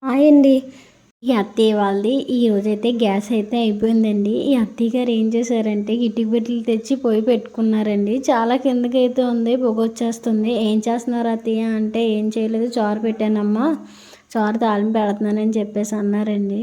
Hi అండి. ఈ అత్తయ్య వాళ్ళది ఈరోజైతే గ్యాస్ అయితే అయిపోయిందండి. ఈ అత్తయ్య గారు ఏం చేశారంటే ఇటుక పెట్టెలు తెచ్చి పొయ్యి పెట్టుకున్నారండి. చాలా కిందకైతే ఉంది, పొగొచ్చేస్తుంది. ఏం చేస్తున్నారు అత్తయ్య అంటే, ఏం చేయలేదు చారు పెట్టానమ్మా, చారు తాలింపు పెడుతున్నానని చెప్పేసి అన్నారండి.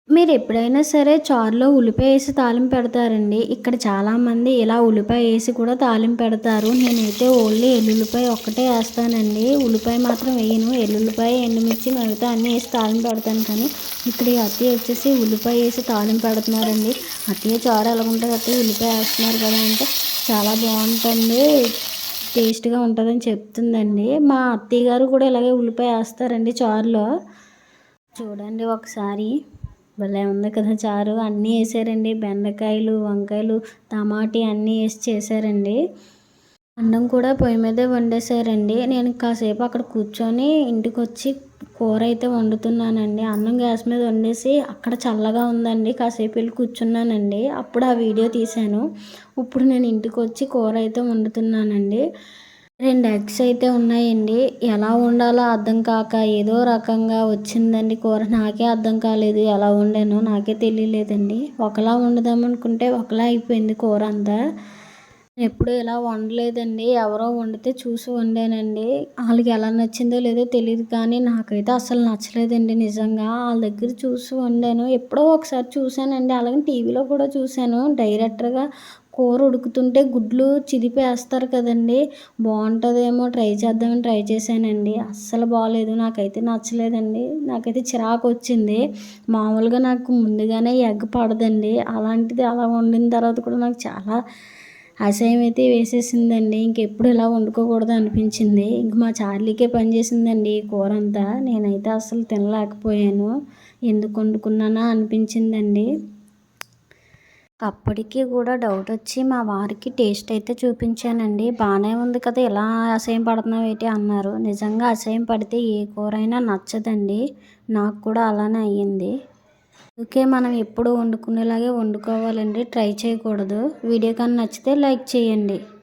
మీరు ఎప్పుడైనా సరే చారులో ఉల్లిపాయ వేసి తాలింపు పెడతారండి. ఇక్కడ చాలామంది ఇలా ఉల్లిపాయ వేసి కూడా తాలింపు పెడతారు. నేనైతే ఓన్లీ ఎల్లుల్లిపాయ ఒక్కటే వేస్తానండి. ఉల్లిపాయ మాత్రం వేయను. ఎల్లుల్లిపాయ, ఎండుమిర్చి మిగతా అన్నీ వేసి తాలింపు పెడతాను. కానీ ఇక్కడ ఈ అత్తయ్య వచ్చేసి ఉల్లిపాయ వేసి తాలింపు పెడుతున్నారండి. అత్తయ్య చారు ఎలా ఉంటుంది అత్తయ్య, ఉల్లిపాయ వేస్తున్నారు కదా అంటే, చాలా బాగుంటుంది, టేస్ట్గా ఉంటుందని చెప్తుందండి. మా అత్తయ్య గారు కూడా ఇలాగే ఉల్లిపాయ వేస్తారండి చారులో. చూడండి ఒకసారి, భలే ఉంది కదా చారు. అన్నీ వేసారండి, బెండకాయలు, వంకాయలు, టమాటీ అన్నీ వేసి చేశారండి. అన్నం కూడా పొయ్యి మీదే వండేశారండి. నేను కాసేపు అక్కడ కూర్చొని ఇంటికి వచ్చి కూర అయితే వండుతున్నానండి. అన్నం గ్యాస్ మీద వండేసి అక్కడ చల్లగా ఉందండి, కాసేపు వెళ్ళి కూర్చున్నానండి. అప్పుడు ఆ వీడియో తీశాను. ఇప్పుడు నేను ఇంటికి వచ్చి కూర అయితే వండుతున్నానండి. 2 ఎగ్స్ అయితే ఉన్నాయండి. ఎలా వండాలో అర్థం కాక ఏదో రకంగా వచ్చిందండి కూర. నాకే అర్థం కాలేదు, ఎలా వండానో నాకే తెలియలేదండి. ఒకలా వండుదామనుకుంటే ఒకలా అయిపోయింది కూర అంతా. ఎప్పుడూ ఇలా వండలేదండి. ఎవరో వండితే చూసి వండానండి. వాళ్ళకి ఎలా నచ్చిందో లేదో తెలీదు కానీ నాకైతే అస్సలు నచ్చలేదండి నిజంగా. వాళ్ళ దగ్గర చూసి వండాను. ఎప్పుడో ఒకసారి చూశానండి. అలాగే టీవీలో కూడా చూశాను. డైరెక్టర్గా కూర ఉడుకుతుంటే గుడ్లు చిదిపేస్తారు కదండీ! బాగుంటుందేమో ట్రై చేద్దామని ట్రై చేశానండి. అస్సలు బాలేదు. నాకైతే నచ్చలేదండి. నాకైతే చిరాకొచ్చింది. మామూలుగా నాకు ముందుగానే ఎగ్ పడదండి. అలాంటిది అలా వండిన తర్వాత కూడా నాకు చాలా అసహ్యం అయితే వేసేసిందండి. ఇంకెప్పుడు ఇలా వండుకోకూడదు అనిపించింది. ఇంక మా చార్లీకే పనిచేసిందండి ఈ కూర అంతా. నేనైతే అస్సలు తినలేకపోయాను. ఎందుకు వండుకున్నానా అనిపించిందండి. అప్పటికి కూడా డౌట్ వచ్చి మా వారికి టేస్ట్ అయితే చూపించానండి. బాగానే ఉంది కదా, ఇలా అసహ్యం పడుతున్నావు ఏంటి అన్నారు. నిజంగా అసహ్యం పడితే ఏ కూర అయినా నచ్చదండి. నాకు కూడా అలానే అయ్యింది. అందుకే మనం ఎప్పుడు వండుకునేలాగే వండుకోవాలండి, ట్రై చేయకూడదు. వీడియో కానీ నచ్చితే లైక్ చేయండి.